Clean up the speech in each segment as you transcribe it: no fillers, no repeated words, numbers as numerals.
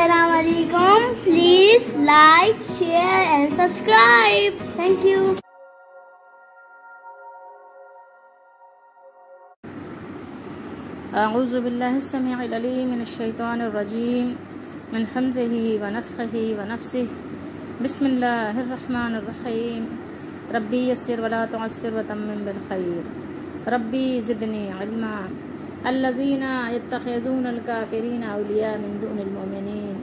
Assalamu alaikum. Please like, share and subscribe. Thank you. أعوذ بالله السميع العليم من الشيطان الرجيم من حمزه ونفخه ونفسه بسم الله الرحمن الرحيم ربي يسر ولا تعسر وتمم بالخير ربي زدني علما الذين يتخذون الكافرين أولياء من دون المؤمنين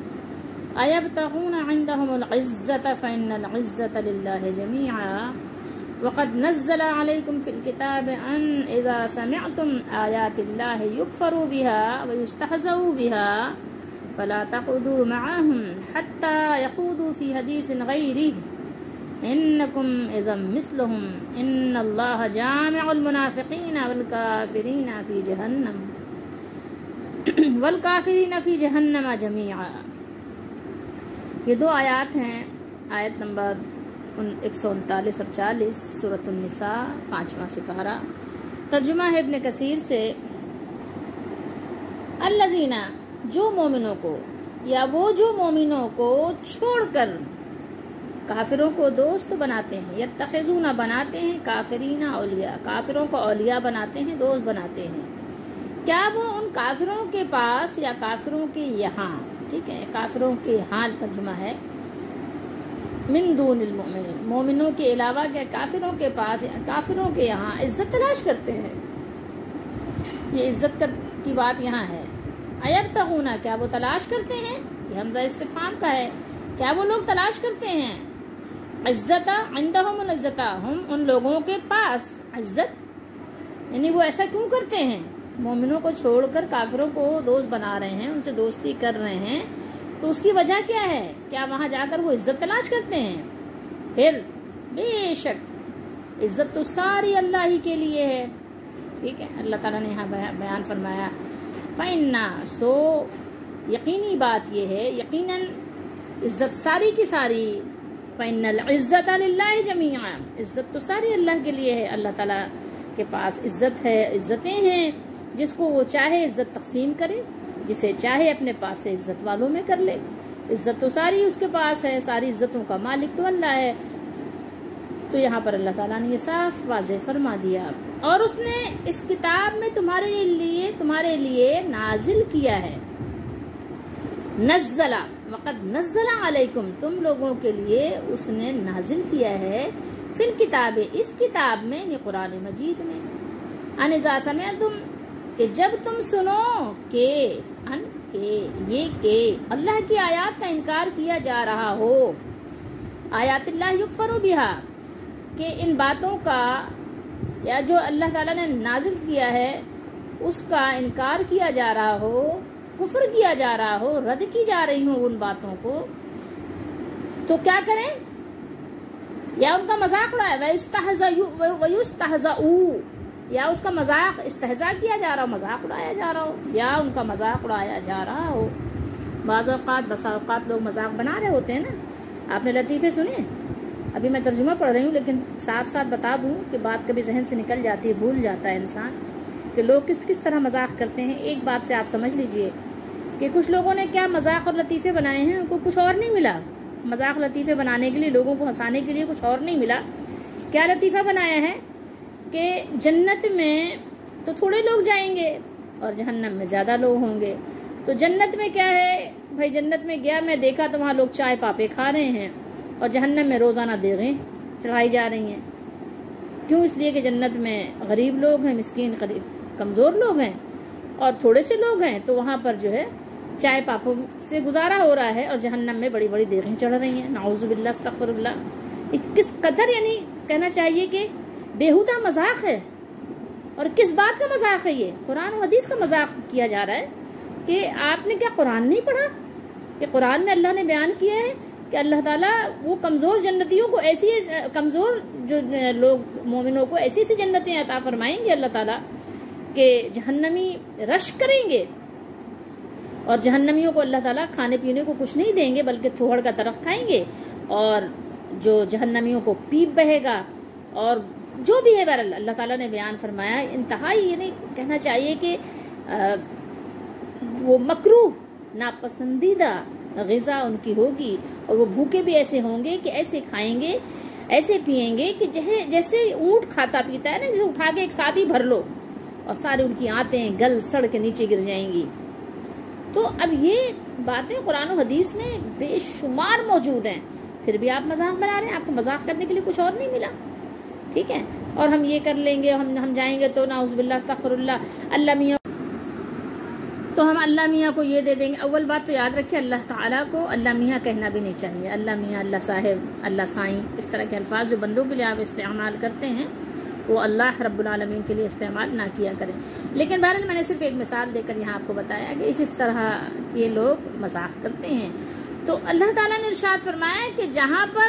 أيبتغون عندهم العزة فإن العزة لله جميعا وقد نزل عليكم في الكتاب أن إذا سمعتم آيات الله يكفر بها ويستهزأ بها فلا تقعدوا معهم حتى يخوضوا في حديث غيره إنكم إذا مثلهم إن الله جامع المنافقين والكافرين في جهنم جميعا. یہ دو آیات ہیں، آیت نمبر 139 اور 40 سورۃ النساء 5واں سپارہ. ترجمہ ہے ابن کثیر سے، الذین جو مومنوں کو یا وہ جو مومنوں کو چھوڑ کر کافروں کو دوست بناتے ہیں، یتخذون بناتے ہیں کافرین اولیاء، کافروں کو اولیاء بناتے ہیں، دوست بناتے ہیں. کیا وہ ان کافروں کے پاس یا کافروں کے یہاں، ٹھیک ہے، کافروں کے یہاں ترجمہ ہے من دون المؤمنین، مومنوں کے علاوہ کیا کافروں کے پاس یا کافروں کے یہاں عزت تلاش کرتے ہیں؟ یہ عزت کی بات یہاں ہے. ایبتغون، کیا وہ تلاش کرتے ہیں؟ یہ حمزہ استفہام کا ہے. کیا وہ لوگ تلاش کرتے ہیں عزت، عندہم العزت، ہم ان لوگوں کے پاس عزت، یعنی وہ ایسا کیوں کرتے ہیں؟ مومنوں کو چھوڑ کر کافروں کو دوست بنا رہے ہیں، ان سے دوستی کر رہے ہیں، تو اس کی وجہ کیا ہے؟ کیا وہاں جا کر وہ عزت تلاش کرتے ہیں؟ پھر بے شک عزت تو ساری اللہ ہی کے لیے ہے. ٹھیک ہے، اللہ تعالیٰ نے یہاں بیان فرمایا فَإِنَّا، سو یقینی بات یہ ہے، یقیناً عزت ساری کی ساری، فَإِنَّ الْعِزَّةَ لِلَّهِ جَمِيعًا، عزت تو ساری اللہ کے لیے ہے. اللہ تعالیٰ کے پاس عزت ہے، عزتیں ہیں، جس کو وہ چاہے عزت تقسیم کرے، جسے چاہے اپنے پاس سے عزت والوں میں کر لے. عزت تو ساری اس کے پاس ہے، ساری عزتوں کا مالک تو اللہ ہے. تو یہاں پر اللہ تعالیٰ نے یہ صاف واضح فرما دیا. اور اس نے اس کتاب میں تمہارے لیے نازل کیا ہے، نزل، وقد نزل علیکم، تم لوگوں کے لیے اس نے نازل کیا ہے، فی الکتاب، اس کتاب میں، یعنی قرآن مجید میں، ان اذا سمعتم، کہ جب تم سنو کہ یہ کہ اللہ کی آیات کا انکار کیا جا رہا ہو، آیات اللہ یکفر بہا، کہ ان باتوں کا یا جو اللہ تعالیٰ نے نازل کیا ہے اس کا انکار کیا جا رہا ہو، کفر کیا جا رہا ہو، رد کی جا رہی ہوں ان باتوں کو، تو کیا کریں؟ یا ان کا مذاق اڑایا، وَيُسْتَهْزَئُوا، یا اس کا مذاق استہزاء کیا جا رہا ہو، مذاق اڑایا جا رہا ہو، یا ان کا مذاق اڑایا جا رہا ہو. بعض اوقات لوگ مذاق بنا رہے ہوتے ہیں نا. آپ نے لطیفے سنے؟ ابھی میں ترجمہ پڑھ رہی ہوں لیکن ساتھ ساتھ بتا دوں کہ بات کبھی ذہن سے نکل جاتی ہے، بھول جاتا ہے انسان کہ لوگ کس طرح مذاق کرتے ہیں. ایک بات سے آپ سمجھ لیجئے کہ کچھ لوگوں نے کیا مذاق اور لطیفے بنائے ہیں، ان کو کچھ اور نہیں ملا. مذاق لطیفے بنانے کے لیے، لوگوں کو ہنسانے کے لیے کچھ اور نہیں ملا. کیا لطیفہ بنایا ہے کہ جنت میں تو تھوڑے لوگ جائیں گے اور جہنم میں زیادہ لوگ ہوں گے. تو جنت میں کیا ہے بھائی، جنت میں گیا میں دیکھا تو وہاں لوگ چائے پاپے کھا رہے ہیں، اور جہنم میں روزانہ دیغیں چڑھائی جا رہی ہیں. کیوں؟ اس لیے کہ جنت میں غریب لوگ ہیں، مسکین کمزور لوگ ہیں، اور تھوڑے سے لوگ ہیں، تو وہاں پر جو ہے چائے پاپوں سے گزارا ہو رہا ہے، اور جہنم میں بڑی بڑی دیغیں چڑھ رہی ہیں. نعوذ باللہ، استغفر اللہ. کس قدر، یعنی کہنا چاہیے کہ بیہودہ مذاق ہے. اور کس بات کا مذاق ہے؟ یہ قرآن و حدیث کا مذاق کیا جا رہا ہے کہ آپ نے کیا قرآن نہیں پڑھا؟ کہ قرآن میں اللہ نے بیان کیا ہے کہ اللہ تعالیٰ وہ کمزور جنتیوں کو ایسی، کمزور جو لوگ مومنوں کو ایسی جنتیں عطا فرمائیں گے اللہ تعالیٰ کہ جہنمی رش کریں گے، اور جہنمیوں کو اللہ تعالیٰ کھانے پینے کو کچھ نہیں دیں گے بلکہ تھوڑ کا درخت کھائیں گے، اور جو جہنمیوں کو پیپ بہے گا، اور جو بھی ہے بہرحال اللہ تعالیٰ نے بیان فرمایا. انتہائی، یعنی کہنا چاہیے کہ وہ مکروہ، ناپسندیدہ غذا ان کی ہوگی، اور وہ بھوکے بھی ایسے ہوں گے کہ ایسے کھائیں گے، ایسے پئیں گے کہ جیسے اونٹ کھاتا پیتا ہے نا، جسے اٹھا کے ایک ساتھ ہی بھر لو اور سارے ان کی آنتیں گل سڑ کے نیچے گر جائیں گی۔ تو اب یہ باتیں قرآن و حدیث میں بے شمار موجود ہیں، پھر بھی آپ مذاق بنا رہے ہیں۔ آپ کو مذاق کرنے کے لیے کچھ اور نہیں ملا، ٹھیک ہے؟ اور ہم یہ کر لیں گے، ہم جائیں گے تو نعوذ باللہ استغفر اللہ، اللہ میاں تو ہم اللہ میاں کو یہ دے دیں گے۔ اول بات تو یاد رکھیے، اللہ تعالیٰ کو اللہ میاں کہنا بھی نہیں چاہیے۔ اللہ میاں، اللہ صاحب، اللہ سائیں، اس طرح کے الفاظ جو بندوں کے لیے آپ استعمال کرتے ہیں وہ اللہ رب العالمین کے لیے استعمال نہ کیا کریں۔ لیکن بہرحال میں نے صرف ایک مثال دے کر یہاں آپ کو بتایا کہ اس طرح کے لوگ مذاق کرتے ہیں۔ تو اللہ تعالیٰ نے ارشاد فرمایا کہ جہاں پر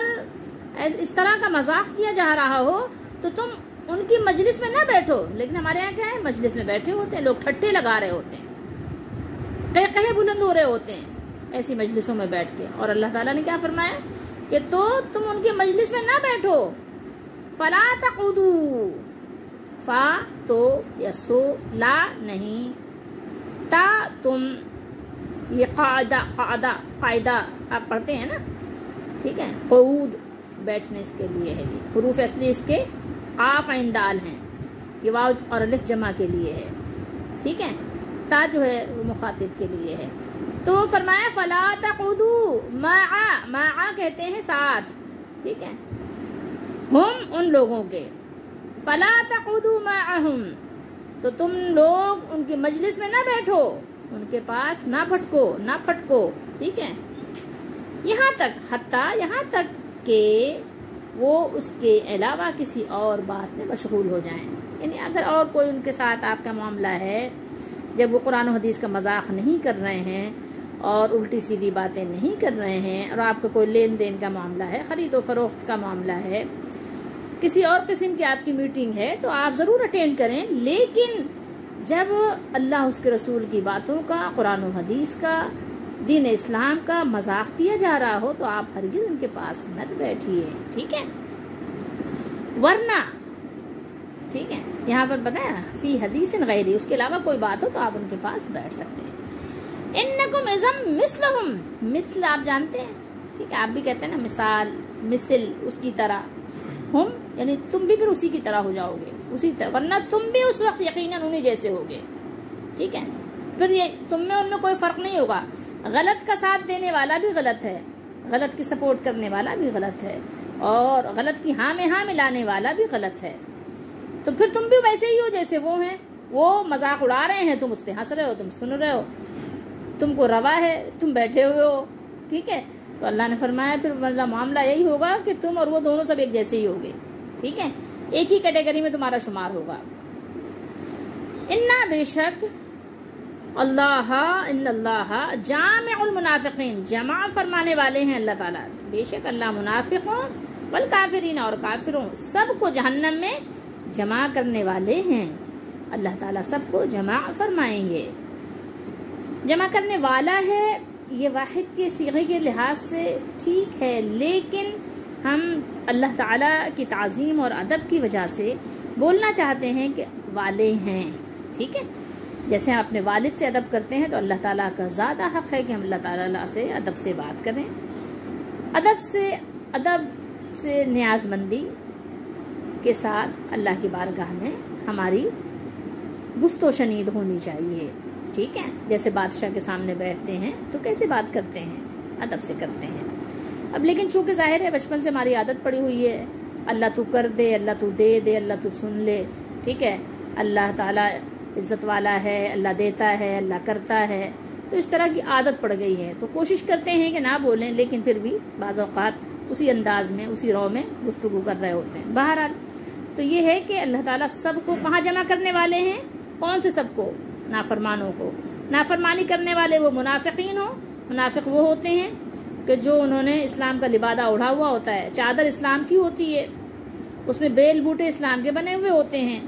اس طرح کا مذاق کیا جا رہا ہو تو تم ان کی مجلس میں نہ بیٹھو۔ لیکن ہمارے یہاں کیا ہے، مجلس میں بیٹھے ہوتے ہیں لوگ، ٹھٹے لگا رہے ہوتے ہیں، کہے بلند ہو رہے ہوتے ہیں ایسی مجلسوں میں بیٹھ کے۔ اور اللہ تعالیٰ نے کیا فرمایا کہ تو تم ان کی مجلس میں نہ بیٹھو۔ فلا تقعدوا، فا تو یا سو، لا نہیں، تا تم، یہ قاعدہ آپ پڑھتے ہیں نا، ٹھیک ہے؟ قعود بیٹھنے اس کے لیے ہے، یہ حروف اصلی اس کے قاف عین دال ہیں، یہ واو اور الف جمع کے لیے ہے، ٹھیک ہے؟ تا جو ہے وہ مخاطب کے لیے ہے۔ تو فرمایا فلا تقعدوا مع کہتے ہیں ساتھ، ٹھیک ہے؟ ہم ان لوگوں کے، فلا تقعدوا معهم، تو تم لوگ ان کی مجلس میں نہ بیٹھو، ان کے پاس نہ پھٹکو، ٹھیک ہے؟ یہاں تک کہ وہ اس کے علاوہ کسی اور بات میں مشغول ہو جائیں۔ یعنی اگر اور کوئی ان کے ساتھ آپ کا معاملہ ہے، جب وہ قرآن و حدیث کا مذاق نہیں کر رہے ہیں اور الٹی سیدھی باتیں نہیں کر رہے ہیں، اور آپ کا کوئی لین دین کا معاملہ ہے، خرید و فروخت کا معاملہ ہے، کسی اور قسم کی آپ کی میٹنگ ہے، تو آپ ضرور اٹینڈ کریں۔ لیکن جب اللہ اس کے رسول کی باتوں کا، قرآن و حدیث کا، دین اسلام کا مذاق کیا جا رہا ہو تو آپ ہرگز ان کے پاس مت بیٹھیے، ٹھیک ہے؟ ورنہ، ٹھیک ہے، یہاں پر بتایا فی حدیث غیری، اس کے علاوہ کوئی بات ہو تو آپ ان کے پاس بیٹھ سکتے ہیں۔ انکم اذا مثلہم، مثل آپ جانتے ہیں، ٹھیک ہے؟ آپ بھی کہتے ہیں نا مثال، مثل، اس کی طرح، ہم یعنی تم بھی پھر اسی کی طرح ہو جاؤ گے، اسی طرح، ورنہ تم بھی اس وقت یقیناً انہیں جیسے ہوگے، ٹھیک ہے؟ پھر یہ تم میں ان میں کوئی فرق نہیں ہوگا۔ غلط کا ساتھ دینے والا بھی غلط ہے، غلط کی سپورٹ کرنے والا بھی غلط ہے، اور غلط کی ہاں میں ہاں ملانے والا بھی غلط ہے۔ تو پھر تم بھی ویسے ہی ہو جیسے وہ ہیں، وہ مذاق اڑا رہے ہیں، تم اس پہ ہنس رہے ہو، تم سن رہے ہو، تم کو روا ہے، تم بیٹھے ہوئے ہو، ٹھیک ہے؟ تو اللہ نے فرمایا پھر معاملہ یہی ہوگا کہ تم اور وہ دونوں سب ایک جیسے ہی ہوگے، ٹھیک ہے؟ ایک ہی کیٹیگری میں تمہارا شمار ہوگا۔ انا بے شک اللہ، ان اللہ جامع المنافقین، جمع فرمانے والے ہیں اللہ تعالیٰ، بے شک اللہ منافقوں والکافرین، اور کافروں سب کو جہنم میں جمع کرنے والے ہیں۔ اللہ تعالیٰ سب کو جمع فرمائیں گے۔ جمع کرنے والا ہے، یہ واحد کے صیغے کے لحاظ سے ٹھیک ہے، لیکن ہم اللہ تعالیٰ کی تعظیم اور ادب کی وجہ سے بولنا چاہتے ہیں کہ والے ہیں، ٹھیک ہے؟ جیسے ہم اپنے والد سے ادب کرتے ہیں تو اللہ تعالیٰ کا زیادہ حق ہے کہ ہم اللہ تعالیٰ سے ادب سے بات کریں، ادب سے نیاز مندی کے ساتھ اللہ کی بارگاہ میں ہماری گفت و شنید ہونی چاہیے، ٹھیک ہے؟ جیسے بادشاہ کے سامنے بیٹھتے ہیں تو کیسے بات کرتے ہیں، ادب سے کرتے ہیں۔ اب لیکن چونکہ ظاہر ہے بچپن سے ہماری عادت پڑی ہوئی ہے، اللہ تو کر دے، اللہ تو دے دے، اللہ تو سن لے، ٹھیک ہے؟ اللہ تعالیٰ عزت والا ہے، اللہ دیتا ہے، اللہ کرتا ہے، تو اس طرح کی عادت پڑ گئی ہے، تو کوشش کرتے ہیں کہ نہ بولیں، لیکن پھر بھی بعض اوقات اسی انداز میں، اسی رو میں گفتگو کر رہے ہوتے ہیں۔ بہرحال تو یہ ہے کہ اللہ تعالیٰ سب کو کہاں جمع کرنے والے ہیں؟ کون سے سب کو؟ نافرمانوں کو۔ نافرمانی کرنے والے وہ منافقین ہو، منافق وہ ہوتے ہیں کہ جو انہوں نے اسلام کا لبادہ اڑا ہوا ہوتا ہے، چادر اسلام کی ہوتی ہے، اس میں بیل بوٹے اسلام کے بنے ہوئے ہوتے ہیں،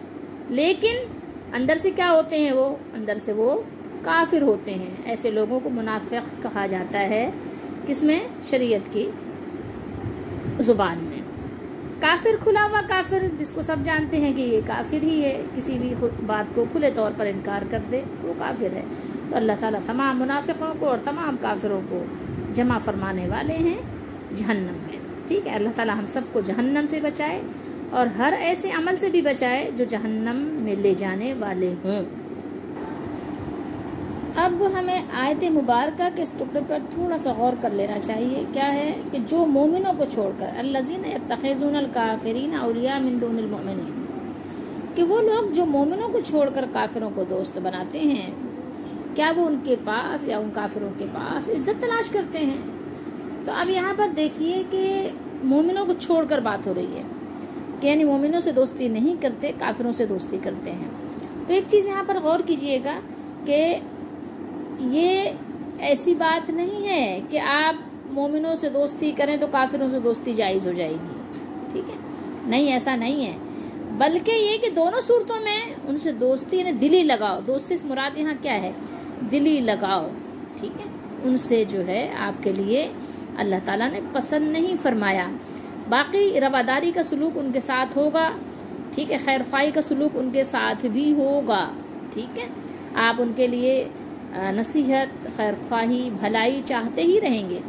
لیکن اندر سے کیا ہوتے ہیں؟ وہ اندر سے وہ کافر ہوتے ہیں۔ ایسے لوگوں کو منافق کہا جاتا ہے، کس میں؟ شریعت کی زبان میں۔ کافر، کھلا ہوا کافر، جس کو سب جانتے ہیں کہ یہ کافر ہی ہے، کسی بھی بات کو کھلے طور پر انکار کر دے وہ کافر ہے۔ تو اللہ تعالیٰ تمام منافقوں کو اور تمام کافروں کو جمع فرمانے والے ہیں جہنم میں. ٹھیک ہے، اللہ تعالیٰ ہم سب کو جہنم سے بچائے اور ہر ایسے عمل سے بھی بچائے جو جہنم میں لے جانے والے ہوں. اب ہمیں آیت مبارکہ کے اس ٹکڑے پر تھوڑا سا غور کر لینا چاہیے. کیا ہے کہ جو مومنوں کو چھوڑ کر الذین یتخذون الکافرین اولیاء من دون المؤمنین، کہ وہ لوگ جو مومنوں کو چھوڑ کر کافروں کو دوست بناتے ہیں، کیا وہ ان کے پاس یا ان کافروں کے پاس عزت تلاش کرتے ہیں؟ تو اب یہاں پر دیکھیے کہ مومنوں کو چھوڑ کر بات ہو رہی ہے کہ یعنی مومنوں سے دوستی نہیں کرتے، کافروں سے دوستی کرتے ہیں. تو ایک چیز یہاں پر غور کیجئے گا کہ یہ ایسی بات نہیں ہے کہ آپ مومنوں سے دوستی کریں تو کافروں سے دوستی جائز ہو جائے گی. ٹھیک ہے، نہیں، ایسا نہیں ہے، بلکہ یہ کہ دونوں صورتوں میں ان سے دوستی یعنی دلی لگاؤ. دوستی سے مراد یہاں کیا ہے؟ دلی لگاؤ. ٹھیک ہے، ان سے جو ہے آپ کے لیے اللہ تعالیٰ نے پسند نہیں فرمایا. باقی رواداری کا سلوک ان کے ساتھ ہوگا. ٹھیک ہے، خیر خواہی کا سلوک ان کے ساتھ بھی ہوگا. ٹھیک ہے، آپ ان کے لیے نصیحت، خیر خواہی، بھلائی چاہتے ہی رہیں گے.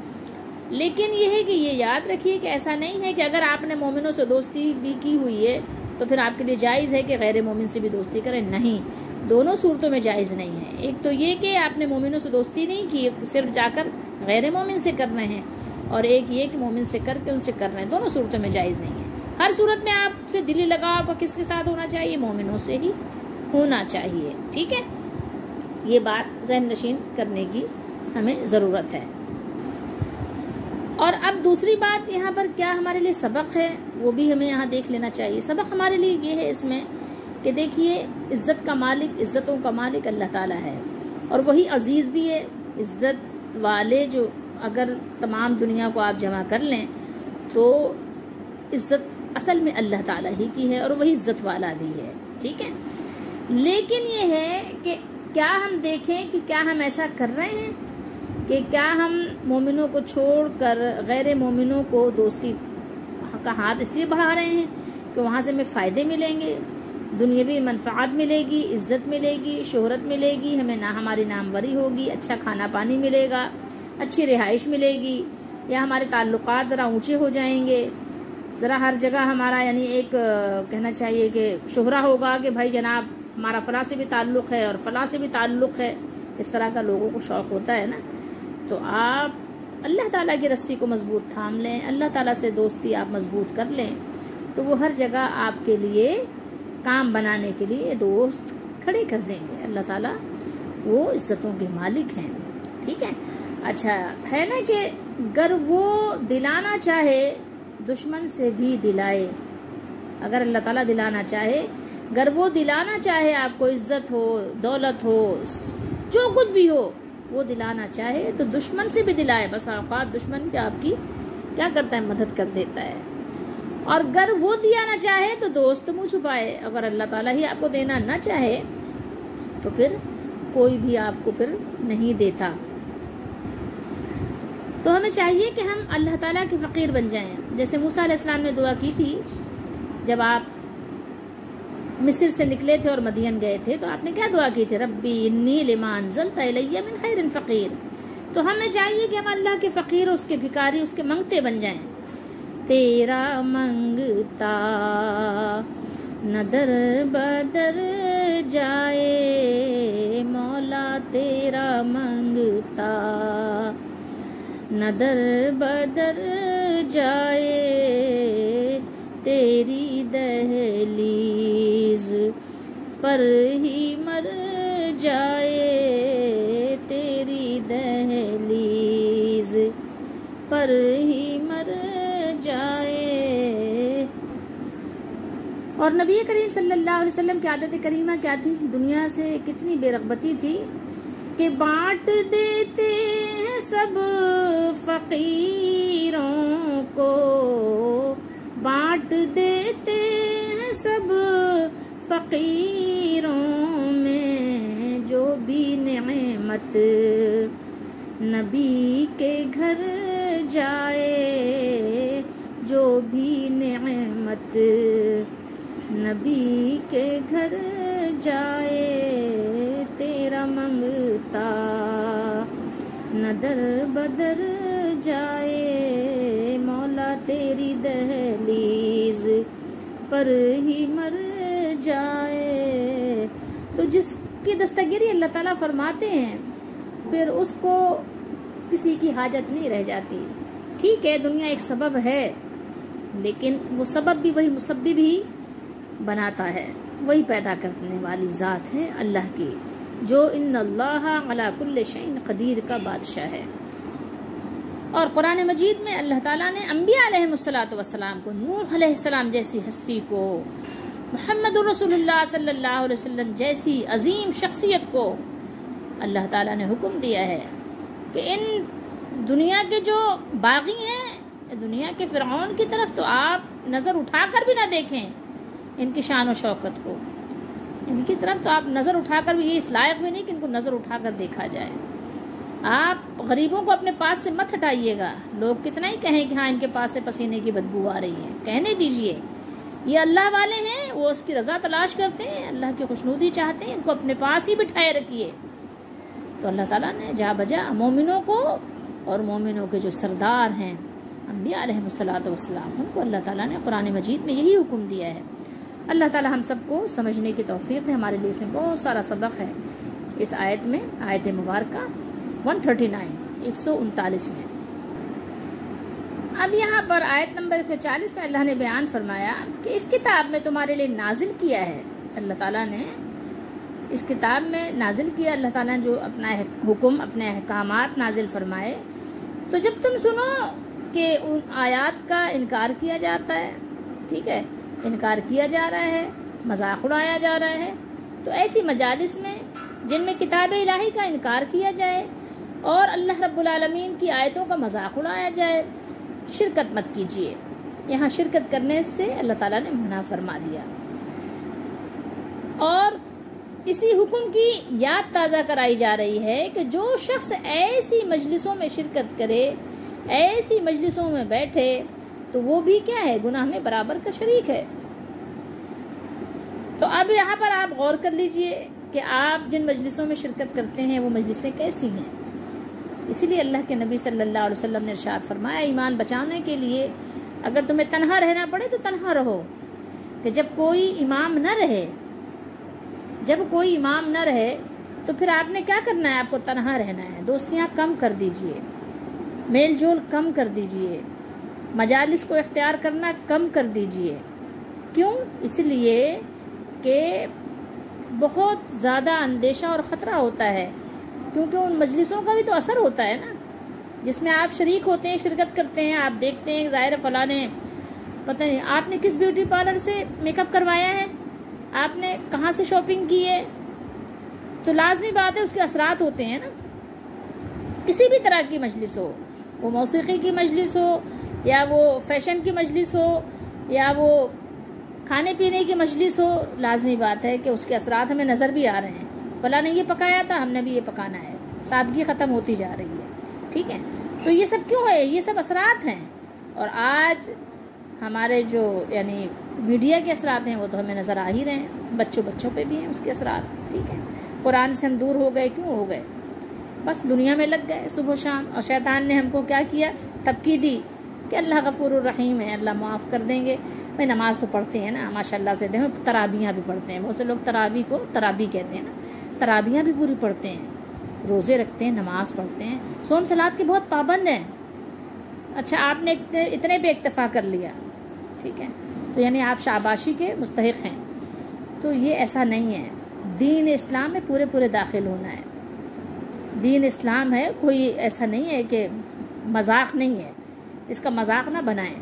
لیکن یہ ہے کہ یہ یاد رکھیے کہ ایسا نہیں ہے کہ اگر آپ نے مومنوں سے دوستی بھی کی ہوئی ہے تو پھر آپ کے لیے جائز ہے کہ غیر مومن سے بھی دوستی کریں. نہیں، دونوں صورتوں میں جائز نہیں ہے. ایک تو یہ کہ آپ نے مومنوں سے دوستی نہیں کی، صرف جا کر غیر مومن سے کر رہے ہیں، اور ایک یہ کہ مومن سے کر کے ان سے کر رہے ہیں. دونوں صورتوں میں جائز نہیں ہے. ہر صورت میں آپ سے دلی لگاؤ آپ کو کس کے ساتھ ہونا چاہیے؟ مومنوں سے ہی ہونا چاہیے. ٹھیک ہے، یہ بات ذہن نشین کرنے کی ہمیں ضرورت ہے. اور اب دوسری بات یہاں پر کیا ہمارے لیے سبق ہے وہ بھی ہمیں یہاں دیکھ لینا چاہیے. سبق ہمارے لیے یہ ہے اس میں کہ دیکھیے عزت کا مالک، عزتوں کا مالک اللہ تعالیٰ ہے، اور وہی عزیز بھی ہے. عزت والے جو اگر تمام دنیا کو آپ جمع کر لیں تو عزت اصل میں اللہ تعالیٰ ہی کی ہے اور وہی عزت والا بھی ہے. ٹھیک ہے، لیکن یہ ہے کہ کیا ہم دیکھیں کہ کیا ہم ایسا کر رہے ہیں کہ کیا ہم مومنوں کو چھوڑ کر غیر مومنوں کو دوستی کا ہاتھ اس لیے بڑھا رہے ہیں کہ وہاں سے ہمیں فائدے ملیں گے، دنیاوی منفعت ملے گی، عزت ملے گی، شہرت ملے گی، ہمیں نہ ہماری ناموری ہوگی، اچھا کھانا پانی ملے گا، اچھی رہائش ملے گی، یا ہمارے تعلقات ذرا اونچے ہو جائیں گے، ذرا ہر جگہ ہمارا یعنی ایک کہنا چاہیے کہ شہرہ ہوگا کہ بھائی جناب ہمارا فلاں سے بھی تعلق ہے اور فلاں سے بھی تعلق ہے. اس طرح کا لوگوں کو شوق ہوتا ہے نا. تو آپ اللہ تعالیٰ کی رسی کو مضبوط تھام لیں، اللہ تعالیٰ سے دوستی آپ مضبوط کر لیں تو وہ ہر جگہ آپ کے لیے کام بنانے کے لیے دوست کھڑے کر دیں گے. اللہ تعالیٰ وہ عزتوں کے مالک ہیں. ٹھیک ہے، اچھا ہے نا کہ اگر وہ دلانا چاہے دشمن سے بھی دلائے. اگر اللہ تعالیٰ دلانا چاہے، اگر وہ دلانا چاہے آپ کو عزت ہو، دولت ہو، جو کچھ بھی ہو، وہ دلانا چاہے تو دشمن سے بھی دلائے. بس اوقات دشمن بھی آپ کی کیا کرتا ہے؟ مدد کر دیتا ہے. اور اگر وہ دیا نہ چاہے تو دوست منہ چھپائے. اگر اللہ تعالیٰ ہی آپ کو دینا نہ چاہے تو پھر کوئی بھی آپ کو پھر نہیں دیتا. تو ہمیں چاہیے کہ ہم اللہ تعالیٰ کے فقیر بن جائیں. جیسے موسیٰ علیہ السلام نے دعا کی تھی جب آپ مصر سے نکلے تھے اور مدین گئے تھے، تو آپ نے کیا دعا کی تھی؟ ربی انی لما انزلت الی من خیر فقیر. تو ہمیں چاہیے کہ ہم اللہ کے فقیر، اس کے بھکاری، اس کے منگتے بن جائیں. تیرا منگتا نہ در بدر جائے مولا، تیرا منگتا نہ در بدر جائے، تیری دہلیز پر ہی مر جائے، تیری دہلیز پر ہی مر جائے. اور نبی کریم صلی اللہ علیہ وسلم کی عادت کریمہ کیا تھی؟ دنیا سے کتنی بے رغبتی تھی کہ بانٹ دیتے ہیں سب فقیروں کو، بانٹ دیتے ہیں سب فقیروں میں، جو بھی نعمت نبی کے گھر جائے، جو بھی نعمت نبی کے گھر جائے، تیرا منگتا نہ در بدر جائے مولا تیری دہلیز پر ہی مر جائے. تو جس کی دستگیری اللہ تعالیٰ فرماتے ہیں پھر اس کو کسی کی حاجت نہیں رہ جاتی. ٹھیک ہے دنیا ایک سبب ہے لیکن وہ سبب بھی وہی مسبب ہی بناتا ہے, وہی پیدا کرنے والی ذات ہے اللہ کی, جو ان اللہ علی کل شیء قدیر کا بادشاہ ہے. اور قرآن مجید میں اللہ تعالیٰ نے انبیاء علیہ السلام کو, نوح علیہ السلام جیسی ہستی کو, محمد رسول اللہ صلی اللہ علیہ وسلم جیسی عظیم شخصیت کو اللہ تعالیٰ نے حکم دیا ہے کہ ان دنیا کے جو باغی ہیں, دنیا کے فرعون کی طرف تو آپ نظر اٹھا کر بھی نہ دیکھیں ان کی شان و شوکت کو, ان کی طرف تو آپ نظر اٹھا کر بھی, یہ اس لائق بھی نہیں کہ ان کو نظر اٹھا کر دیکھا جائے. آپ غریبوں کو اپنے پاس سے مت ہٹائیے گا. لوگ کتنا ہی کہیں کہ ہاں ان کے پاس سے پسینے کی بدبو آ رہی ہے, کہنے دیجئے یہ اللہ والے ہیں, وہ اس کی رضا تلاش کرتے ہیں, اللہ کی خوشنودی چاہتے ہیں, ان کو اپنے پاس ہی بٹھائے رکھیے. تو اللہ تعالیٰ نے جا بجا مومنوں کو اور مومنوں کے جو سردار ہیں انبیاء علیہ السلام, ان کو اللہ تعالیٰ نے قرآن مجید میں یہی حکم دیا ہے. اللہ تعالیٰ ہم سب کو سمجھنے کی توفیق دے. ہمارے لیے اس میں بہت سارا سبق ہے اس آیت میں, آیت مبارکہ 139 میں. اب یہاں پر آیت نمبر 40 میں اللہ نے بیان فرمایا کہ اس کتاب میں تمہارے لیے نازل کیا ہے. اللہ تعالیٰ نے اس کتاب میں نازل کیا, اللہ تعالیٰ نے جو اپنا حکم, اپنے احکامات نازل فرمائے. تو جب تم سنو کہ ان آیات کا انکار کیا جاتا ہے, ٹھیک ہے, انکار کیا جا رہا ہے, مذاق اڑایا جا رہا ہے, تو ایسی مجالس میں جن میں کتاب الہی کا انکار کیا جائے اور اللہ رب العالمین کی آیتوں کا مذاق اڑایا جائے, شرکت مت کیجیے. یہاں شرکت کرنے سے اللہ تعالیٰ نے منع فرما دیا. اور اسی حکم کی یاد تازہ کرائی جا رہی ہے کہ جو شخص ایسی مجلسوں میں شرکت کرے, ایسی مجلسوں میں بیٹھے, تو وہ بھی کیا ہے, گناہ میں برابر کا شریک ہے. تو اب یہاں پر آپ غور کر لیجئے کہ آپ جن مجلسوں میں شرکت کرتے ہیں وہ مجلسیں کیسی ہیں. اسی لیے اللہ کے نبی صلی اللہ علیہ وسلم نے ارشاد فرمایا, ایمان بچانے کے لیے اگر تمہیں تنہا رہنا پڑے تو تنہا رہو, کہ جب کوئی امام نہ رہے, جب کوئی امام نہ رہے تو پھر آپ نے کیا کرنا ہے, آپ کو تنہا رہنا ہے. دوستیاں کم کر دیجئے, میل جول کم کر دیجئے, مجالس کو اختیار کرنا کم کر دیجئے. کیوں؟ اس لیے کہ بہت زیادہ اندیشہ اور خطرہ ہوتا ہے, کیونکہ ان مجلسوں کا بھی تو اثر ہوتا ہے نا, جس میں آپ شریک ہوتے ہیں, شرکت کرتے ہیں. آپ دیکھتے ہیں ظاہر فلاں نے, پتہ نہیں آپ نے کس بیوٹی پارلر سے میک اپ کروایا ہے, آپ نے کہاں سے شاپنگ کی ہے, تو لازمی بات ہے اس کے اثرات ہوتے ہیں نا. کسی بھی طرح کی مجلس ہو, وہ موسیقی کی مجلس ہو, یا وہ فیشن کی مجلس ہو, یا وہ کھانے پینے کی مجلس ہو, لازمی بات ہے کہ اس کے اثرات ہمیں نظر بھی آ رہے ہیں. فلاں نے یہ پکایا تھا, ہم نے بھی یہ پکانا ہے, سادگی ختم ہوتی جا رہی ہے. ٹھیک ہے, تو یہ سب کیوں ہے, یہ سب اثرات ہیں. اور آج ہمارے جو یعنی میڈیا کے اثرات ہیں وہ تو ہمیں نظر آ ہی رہے ہیں, بچوں پہ بھی ہیں اس کے اثرات. ٹھیک ہے, قرآن سے ہم دور ہو گئے, کیوں ہو گئے, بس دنیا میں لگ گئے صبح و شام. اور شیطان نے ہم کو کیا کیا, تبکی دی کہ اللہ غفور الرحیم ہے, اللہ معاف کر دیں گے. بھائی نماز تو پڑھتے ہیں نا ماشاء اللہ سے, دیکھو تراویحاں بھی پڑھتے ہیں. بہت سے لوگ تراویح کو تراویح کہتے ہیں نا, تراویحاں بھی پوری پڑھتے ہیں, روزے رکھتے ہیں, نماز پڑھتے ہیں, صوم صلات کے بہت پابند ہیں. اچھا آپ نے اتنے پہ اکتفا کر لیا, ٹھیک ہے, تو یعنی آپ شاباشی کے مستحق ہیں. تو یہ ایسا نہیں ہے. دین اسلام میں پورے داخل ہونا ہے. دین اسلام ہے, کوئی ایسا نہیں ہے کہ مذاق نہیں ہے, اس کا مذاق نہ بنائیں.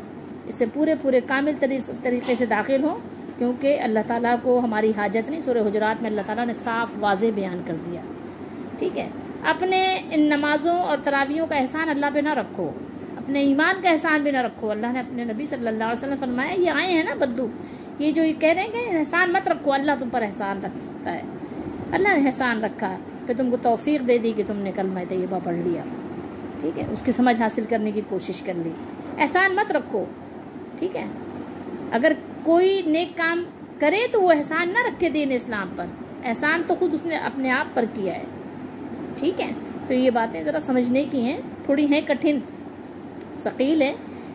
اس سے پورے کامل طریقے سے داخل ہوں, کیونکہ اللہ تعالیٰ کو ہماری حاجت نہیں. سورہ حجرات میں اللہ تعالیٰ نے صاف واضح بیان کر دیا. ٹھیک ہے, اپنے ان نمازوں اور تراویحوں کا احسان اللہ پہ نہ رکھو, اپنے ایمان کا احسان بھی نہ رکھو. اللہ نے اپنے نبی صلی اللہ علیہ وسلم فرمایا, یہ آئے ہیں نا بدو, یہ جو یہ کہہ رہے ہیں کہ احسان مت رکھو, اللہ تم پر احسان رکھتا ہے. اللہ نے احسان رکھا کہ تم کو توفیق دے دی کہ تم نے کلمہ طیبہ پڑھ لیا. ٹھیک ہے, اس کی سمجھ حاصل کرنے کی کوشش کر لی. احسان مت رکھو. ٹھیک ہے, اگر کوئی نیک کام کرے تو وہ احسان نہ رکھے دین اسلام پر, احسان تو خود اس نے اپنے آپ پر کیا ہے. ٹھیک ہے, تو یہ باتیں ذرا سمجھنے کی ہیں، تھوڑی ہیں کٹھن، ثقیل ہے،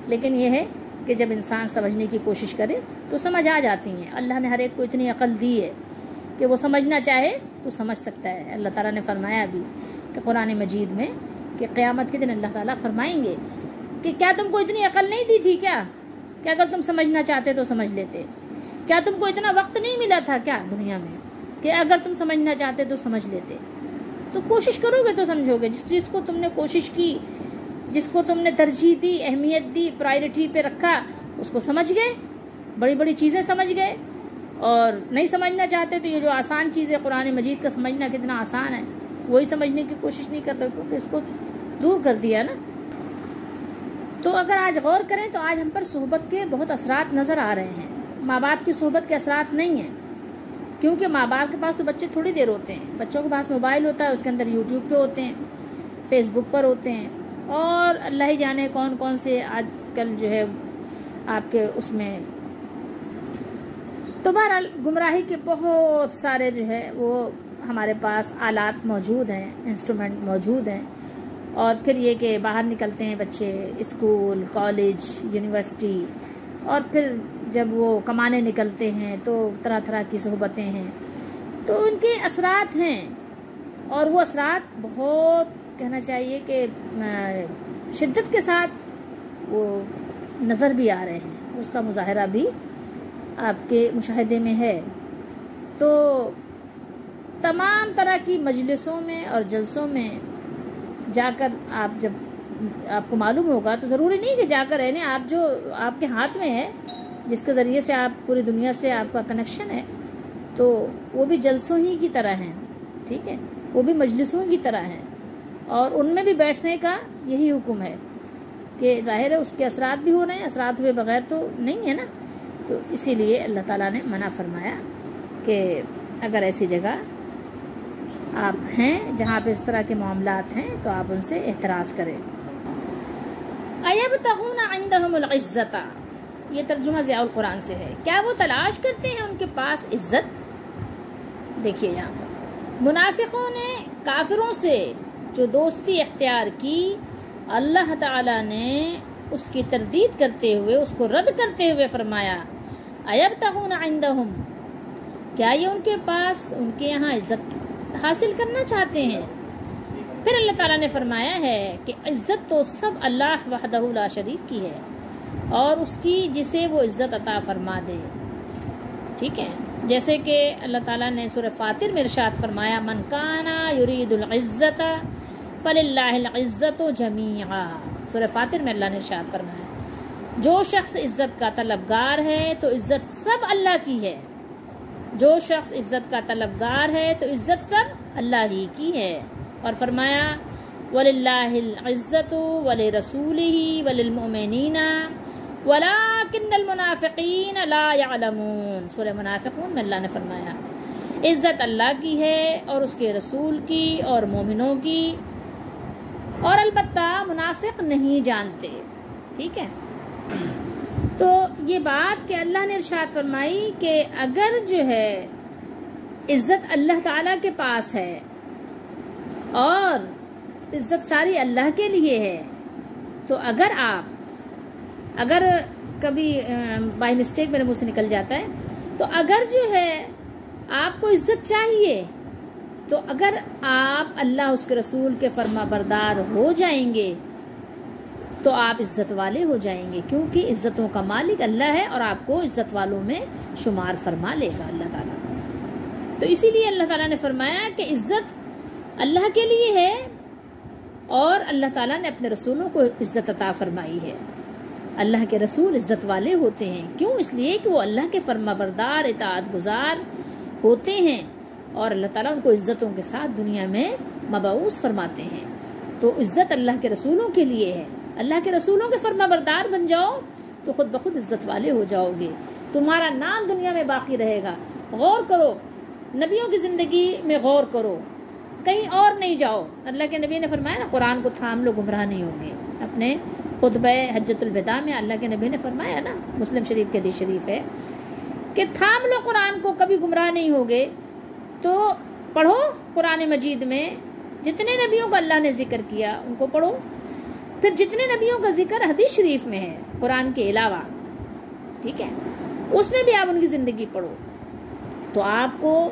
لیکن یہ ہے کہ جب انسان سمجھنے کی کوشش کرے تو سمجھ آ جاتی ہیں۔ اللہ نے ہر ایک کو اتنی عقل دی ہے کہ وہ سمجھنا چاہے تو سمجھ سکتا ہے۔ اللہ تعالیٰ نے فرمایا بھی کہ قرآن مجید میں کہ قیامت کے دن اللہ تعالیٰ فرمائیں گے کہ کیا تم کو اتنی عقل نہیں دی تھی کیا کہ اگر تم سمجھنا چاہتے تو سمجھ لیتے؟ کیا تم کو اتنا وقت نہیں ملا تھا کیا دنیا میں کہ اگر تم سمجھنا چاہتے تو سمجھ لیتے؟ تو کوشش کرو گے تو سمجھو گے۔ جس چیز کو تم نے کوشش کی، جس کو تم نے ترجیح دی، اہمیت دی، پرائرٹی پہ رکھا، اس کو سمجھ گئے، بڑی بڑی چیزیں سمجھ گئے۔ اور نہیں سمجھنا چاہتے تو یہ جو آسان چیز ہے قرآن مجید کا سمجھنا کتنا آسان ہے، وہی سمجھنے کی کوشش نہیں کر رہے کیونکہ اس کو دور کر دیا نا۔ تو اگر آج غور کریں تو آج ہم پر صحبت کے بہت اثرات نظر آ رہے ہیں۔ ماں باپ کی صحبت کے اثرات نہیں ہیں، کیونکہ ماں باپ کے پاس تو بچے تھوڑی دیر ہوتے ہیں۔ بچوں کے پاس موبائل ہوتا ہے، اس کے اندر یوٹیوب پہ ہوتے ہیں، فیس بک پر ہوتے ہیں، اور اللہ ہی جانے کون کون سے آج کل جو ہے آپ کے اس میں۔ تو بہرحال گمراہی کے بہت سارے جو ہے وہ ہمارے پاس آلات موجود ہیں، انسٹرومنٹ موجود ہیں۔ اور پھر یہ کہ باہر نکلتے ہیں بچے اسکول، کالج، یونیورسٹی، اور پھر جب وہ کمانے نکلتے ہیں تو طرح طرح کی صحبتیں ہیں، تو ان کے اثرات ہیں، اور وہ اثرات بہت کہنا چاہیے کہ شدت کے ساتھ وہ نظر بھی آ رہے ہیں، اس کا مظاہرہ بھی آپ کے مشاہدے میں ہے۔ تو تمام طرح کی مجلسوں میں اور جلسوں میں جا کر جب آپ کو معلوم ہوگا، تو ضروری نہیں کہ جا کر رہنے، آپ جو آپ کے ہاتھ میں ہے، جس کے ذریعے سے آپ پوری دنیا سے آپ کا کنیکشن ہے، تو وہ بھی جلسوں ہی کی طرح ہیں، ٹھیک ہے، وہ بھی مجلسوں کی طرح ہیں، اور ان میں بھی بیٹھنے کا یہی حکم ہے کہ ظاہر ہے اس کے اثرات بھی ہو رہے ہیں، اثرات ہوئے بغیر تو نہیں ہے نا۔ تو اسی لیے اللہ تعالیٰ نے منع فرمایا کہ اگر ایسی جگہ آپ ہیں جہاں پہ اس طرح کے معاملات ہیں تو آپ ان سے احتراز کریں۔ اَيَبْتَغُونَ عِندَهُمُ الْعِزَّةَ، یہ ترجمہ ضیاء القرآن سے ہے، کیا وہ تلاش کرتے ہیں ان کے پاس عزت؟ دیکھیے یہاں پر منافقوں نے کافروں سے جو دوستی اختیار کی، اللہ تعالیٰ نے اس کی تردید کرتے ہوئے، اس کو رد کرتے ہوئے فرمایا اَيَبْتَغُونَ عِندَهُمْ، کیا یہ ان کے پاس، ان کے یہاں عزت حاصل کرنا چاہتے ہیں؟ پھر اللہ تعالیٰ نے فرمایا ہے کہ عزت تو سب اللہ وحدہ لا شریک کی ہے، اور اس کی جسے وہ عزت عطا فرما دے، ٹھیک ہے۔ جیسے کہ اللہ تعالیٰ نے سورہ فاطر میں ارشاد فرمایا من کانا یرید العزت فللہ العزت جمیعا، سورہ فاطر میں اللہ نے ارشاد فرمایا جو شخص عزت کا طلبگار ہے تو عزت سب اللہ کی ہے، جو شخص عزت کا طلبگار ہے تو عزت سب اللہ ہی کی ہے۔ اور فرمایا وَلِلَّهِ الْعِزَّةُ وَلِرَسُولِهِ وَلِلْمُؤْمِنِينَ وَلَكِنَّ الْمُنَافِقِينَ لَا يَعْلَمُونَ، سورہ منافقون میں اللہ نے فرمایا عزت اللہ کی ہے اور اس کے رسول کی اور مومنوں کی، اور البتہ منافق نہیں جانتے، ٹھیک ہے۔ تو یہ بات کہ اللہ نے ارشاد فرمائی کہ اگر جو ہے عزت اللہ تعالیٰ کے پاس ہے اور عزت ساری اللہ کے لیے ہے، تو اگر کبھی بائی مسٹیک میرے منہ سے نکل جاتا ہے، تو اگر جو ہے آپ کو عزت چاہیے تو اگر آپ اللہ اس کے رسول کے فرما بردار ہو جائیں گے تو آپ عزت والے ہو جائیں گے، کیونکہ عزتوں کا مالک اللہ ہے اور آپ کو عزت والوں میں شمار فرما لے گا اللہ تعالیٰ۔ تو اسی لیے اللہ تعالیٰ نے فرمایا کہ عزت اللہ کے لیے ہے اور اللہ تعالیٰ نے اپنے رسولوں کو عزت عطا فرمائی ہے۔ اللہ کے رسول عزت والے ہوتے ہیں، کیوں؟ اس لیے کہ وہ اللہ کے فرما بردار اطاعت گزار ہوتے ہیں، اور اللہ تعالیٰ ان کو عزتوں کے ساتھ دنیا میں مبعوث فرماتے ہیں۔ تو عزت اللہ کے رسولوں کے لیے ہے، اللہ کے رسولوں کے فرما بردار بن جاؤ تو خود بخود عزت والے ہو جاؤ گے، تمہارا نام دنیا میں باقی رہے گا۔ غور کرو، نبیوں کی زندگی میں غور کرو، کہیں اور نہیں جاؤ۔ اللہ کے نبی نے فرمایا نا قرآن کو تھام لو گمراہ نہیں ہوں گے، اپنے خطبہ حجۃ الوداع میں اللہ کے نبی نے فرمایا نا، مسلم شریف کے حدیث شریف ہے کہ تھام لو قرآن کو، کبھی گمراہ نہیں ہوگے۔ تو پڑھو قرآن مجید میں جتنے نبیوں کا اللہ نے ذکر کیا ان کو پڑھو. پھر جتنے نبیوں کا ذکر حدیث شریف میں ہے قرآن کے علاوہ، ٹھیک ہے، اس میں بھی آپ ان کی زندگی پڑھو. تو آپ کو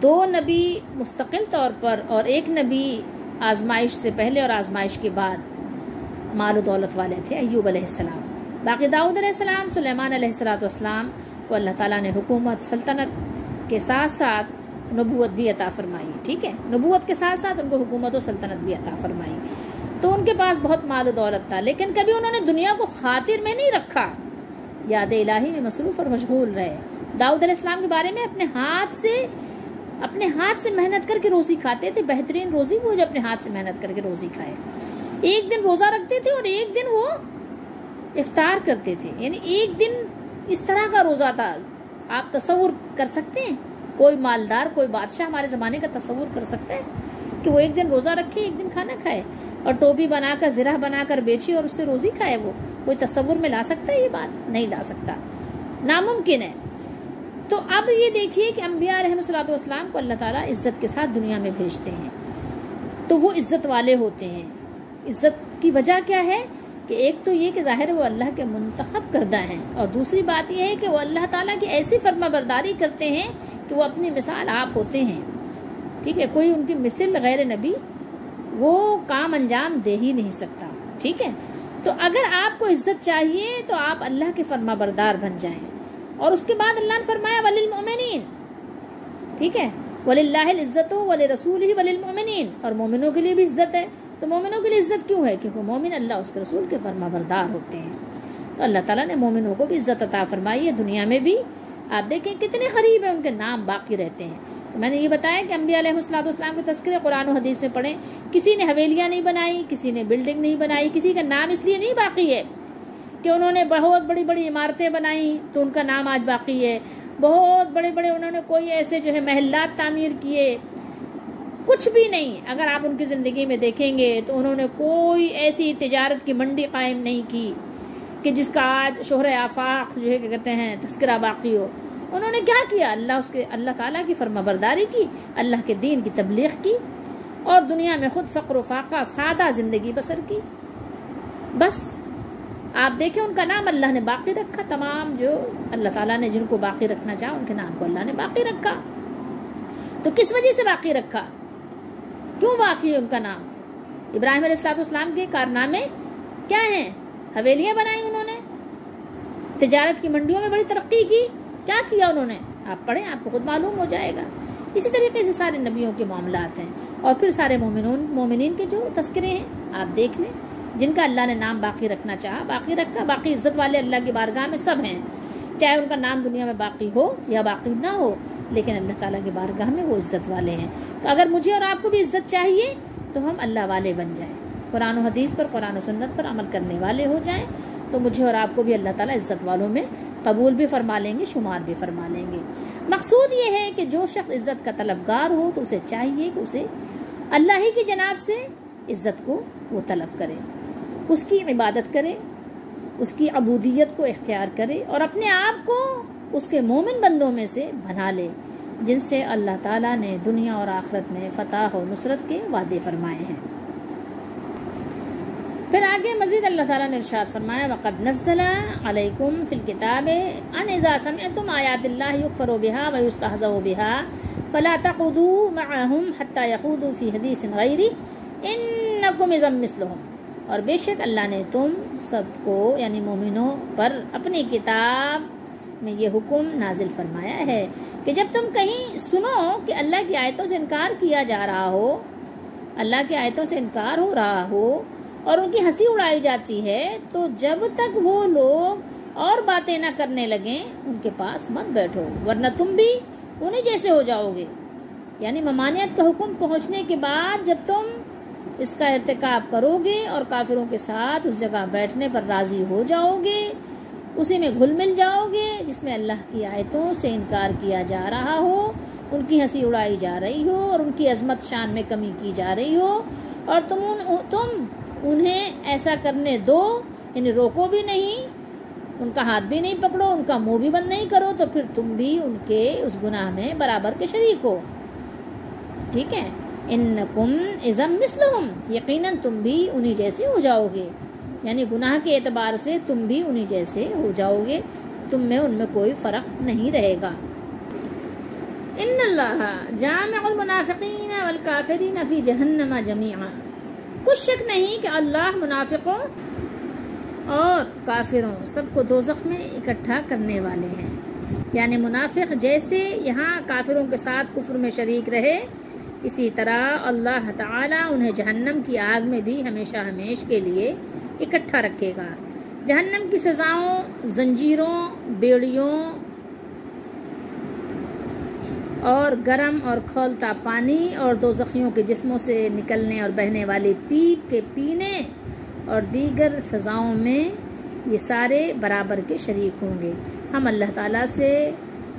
2 نبی مستقل طور پر اور 1 نبی آزمائش سے پہلے اور آزمائش کے بعد مال و دولت والے تھے، ایوب علیہ السلام. باقی داؤد علیہ السلام، سلیمان علیہ السلام کو اللہ تعالیٰ نے حکومت سلطنت کے ساتھ ساتھ نبوت بھی عطا فرمائی. ٹھیک ہے، نبوت کے ساتھ ساتھ ان کو حکومت و سلطنت بھی عطا فرمائی. تو ان کے پاس بہت مال و دولت تھا، لیکن کبھی انہوں نے دنیا کو خاطر میں نہیں رکھا، یاد الہی میں مصروف اور مشغول رہے. داؤد علیہ السلام کے بارے میں اپنے ہاتھ سے محنت کر کے روزی کھاتے تھے. بہترین روزی وہ جو اپنے ہاتھ سے محنت کر کے روزی کھائے. ایک دن روزہ رکھتے تھے اور ایک دن وہ افطار کرتے تھے. یعنی ایک دن اس طرح کا روزہ تھا. آپ تصور کر سکتے ہیں؟ کوئی مالدار، کوئی بادشاہ ہمارے زمانے کا تصور کر سکتا ہے کہ وہ ایک دن روزہ رکھے، ایک دن کھانا کھائے اور ٹوپی بنا کر، زرہ بنا کر بیچے اور اس سے روزی کھائے؟ وہ کوئی تصور میں لا سکتا ہے؟ یہ بات نہیں لا سکتا، ناممکن ہے. تو اب یہ دیکھیے کہ انبیاء علیہ الصلوۃ والسلام کو اللہ تعالیٰ عزت کے ساتھ دنیا میں بھیجتے ہیں تو وہ عزت والے ہوتے ہیں. عزت کی وجہ کیا ہے کہ ایک تو یہ کہ ظاہر وہ اللہ کے منتخب کردہ ہیں، اور دوسری بات یہ ہے کہ وہ اللہ تعالیٰ کی ایسی فرما برداری کرتے ہیں کہ وہ اپنی مثال آپ ہوتے ہیں. ٹھیک ہے، کوئی ان کی مثل غیر نبی وہ کام انجام دے ہی نہیں سکتا. ٹھیک ہے، تو اگر آپ کو عزت چاہیے تو آپ اللہ کے فرما بردار بن جائیں. اور اس کے بعد اللہ نے فرمایا وللمؤمنین. ٹھیک ہے، وللہ العزت ولرسولہ وللمؤمنین، اور مومنوں کے لیے بھی عزت ہے. تو مومنوں کے لیے عزت کیوں ہے؟ کیونکہ مومن اللہ اس کے رسول کے فرما بردار ہوتے ہیں. تو اللہ تعالیٰ نے مومنوں کو بھی عزت عطا فرمائی ہے دنیا میں بھی. آپ دیکھیں کتنے قریب ہیں، ان کے نام باقی رہتے ہیں. تو میں نے یہ بتایا کہ انبیاء علیہ السلام کے تذکرے قرآن و حدیث میں پڑھیں. کسی نے حویلیاں نہیں بنائی، کسی نے بلڈنگ نہیں بنائی، کسی کا نام اس لیے نہیں باقی ہے کہ انہوں نے بہت بڑی بڑی عمارتیں بنائی تو ان کا نام آج باقی ہے. بہت بڑے بڑے انہوں نے کوئی ایسے جو ہے محلات تعمیر کیے، کچھ بھی نہیں. اگر آپ ان کی زندگی میں دیکھیں گے تو انہوں نے کوئی ایسی تجارت کی منڈی قائم نہیں کی کہ جس کا آج شہر آفاق جو ہے کہ کہتے ہیں تذکرہ باقی ہو. انہوں نے کیا کیا؟ اللہ تعالیٰ کی فرما برداری کی، اللہ کے دین کی تبلیغ کی اور دنیا میں خود فقر و فاقہ سادہ زندگی بسر کی. بس آپ دیکھیں ان کا نام اللہ نے باقی رکھا. تمام جو اللہ تعالیٰ نے جن کو باقی رکھنا چاہا ان کے نام کو اللہ نے باقی رکھا. تو کس وجہ سے باقی رکھا؟ کیوں باقی ہے ان کا نام؟ ابراہیم علیہ السلام کے کارنامے کیا ہیں؟ حویلیاں بنائی انہوں نے، تجارت کی منڈیوں میں بڑی ترقی کی. کیا کیا انہوں نے؟ آپ پڑھیں، آپ کو خود معلوم ہو جائے گا. اسی طریقے سے سارے نبیوں کے معاملات ہیں اور پھر سارے مومنین کے جو تذکرے ہیں آپ دیکھ لیں، جن کا اللہ نے نام باقی رکھنا چاہا باقی رکھا. باقی عزت والے اللہ کی بارگاہ میں سب ہیں، چاہے ان کا نام دنیا میں باقی ہو یا باقی نہ ہو، لیکن اللہ تعالیٰ کی بارگاہ میں وہ عزت والے ہیں. تو اگر مجھے اور آپ کو بھی عزت چاہیے تو ہم اللہ والے بن جائیں، قرآن و حدیث پر، قرآن و سنت پر عمل کرنے والے ہو جائیں. تو مجھے اور آپ کو بھی اللہ تعالیٰ عزت والوں میں قبول بھی فرما لیں گے، شمار بھی فرما لیں گے. مقصود یہ ہے کہ جو شخص عزت کا طلبگار ہو تو اسے چاہیے کہ اسے اللہ ہی کی جناب سے عزت کو وہ طلب کرے، اس کی عبادت کرے، اس کی عبودیت کو اختیار کرے اور اپنے آپ کو اس کے مومن بندوں میں سے بنا لے جن سے اللہ تعالیٰ نے دنیا اور آخرت میں فتح و نصرت کے وعدے فرمائے ہیں. پھر آگے مزید اللہ تعالیٰ نے ارشاد فرمایا وَقَدْ نَزَّلَ عَلَيْكُمْ فِي الْكِتَابِ أَنْ إِذَا سَمِعْتُمْ آيَاتِ اللَّهِ يُكْفَرُ بِهَا وَيُسْتَهْزَأُ بِهَا فَلَا تَقْعُدُوا مَعَهُمْ حَتَّى يَخُوضُوا فِي حَدِيثٍ غَيْرِهِ إِنَّكُمْ إِذًا مِثْلُهُمْ. اور بے شک اللہ نے تم سب کو یعنی مومنوں پر اپنی کتاب میں یہ حکم نازل فرمایا ہے کہ جب تم کہیں سنو کہ اللہ کی آیتوں سے انکار کیا جا رہا ہو، اللہ کی آیتوں سے انکار ہو رہا ہو اور ان کی ہنسی اڑائی جاتی ہے، تو جب تک وہ لوگ اور باتیں نہ کرنے لگیں ان کے پاس مت بیٹھو، ورنہ تم بھی انہیں جیسے ہو جاؤ گے. یعنی ممانعت کا حکم پہنچنے کے بعد جب تم اس کا ارتکاب کرو گے اور کافروں کے ساتھ اس جگہ بیٹھنے پر راضی ہو جاؤ گے، اسی میں گھل مل جاؤ گے جس میں اللہ کی آیتوں سے انکار کیا جا رہا ہو، ان کی ہنسی اڑائی جا رہی ہو اور ان کی عظمت شان میں کمی کی جا رہی ہو، اور تم انہیں ایسا کرنے دو، یعنی روکو بھی نہیں، ان کا ہاتھ بھی نہیں پکڑو، ان کا منہ بھی بند نہیں کرو، تو پھر تم بھی ان کے اس گناہ میں برابر کے شریک ہو. ٹھیک ہے، انکم اذا مثلہم، یقیناً تم بھی انہی جیسے ہو جاؤ گے، یعنی گناہ کے اعتبار سے تم بھی انہی جیسے ہو جاؤ گے، تم میں ان میں کوئی فرق نہیں رہے گا۔ ان اللہ جامع المنافقین والکافرین فی جہنم جمیعا، کچھ شک نہیں کہ اللہ منافقوں اور کافروں سب کو دوزخ میں اکٹھا کرنے والے ہیں، یعنی منافق جیسے یہاں کافروں کے ساتھ کفر میں شریک رہے، اسی طرح اللہ تعالیٰ انہیں جہنم کی آگ میں بھی ہمیشہ ہمیش کے لیے اکٹھا رکھے گا۔ جہنم کی سزاؤں زنجیروں، بیڑیوں اور گرم اور کھولتا پانی اور دوزخیوں کے جسموں سے نکلنے اور بہنے والی پیپ کے پینے اور دیگر سزاؤں میں یہ سارے برابر کے شریک ہوں گے۔ ہم اللہ تعالیٰ سے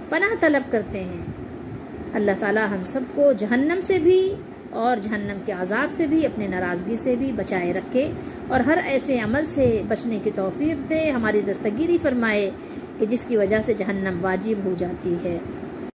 پناہ طلب کرتے ہیں، اللہ تعالیٰ ہم سب کو جہنم سے بھی اور جہنم کے عذاب سے بھی، اپنے ناراضگی سے بھی بچائے رکھے اور ہر ایسے عمل سے بچنے کی توفیق دے، ہماری دستگیری فرمائے کہ جس کی وجہ سے جہنم واجب ہو جاتی ہے۔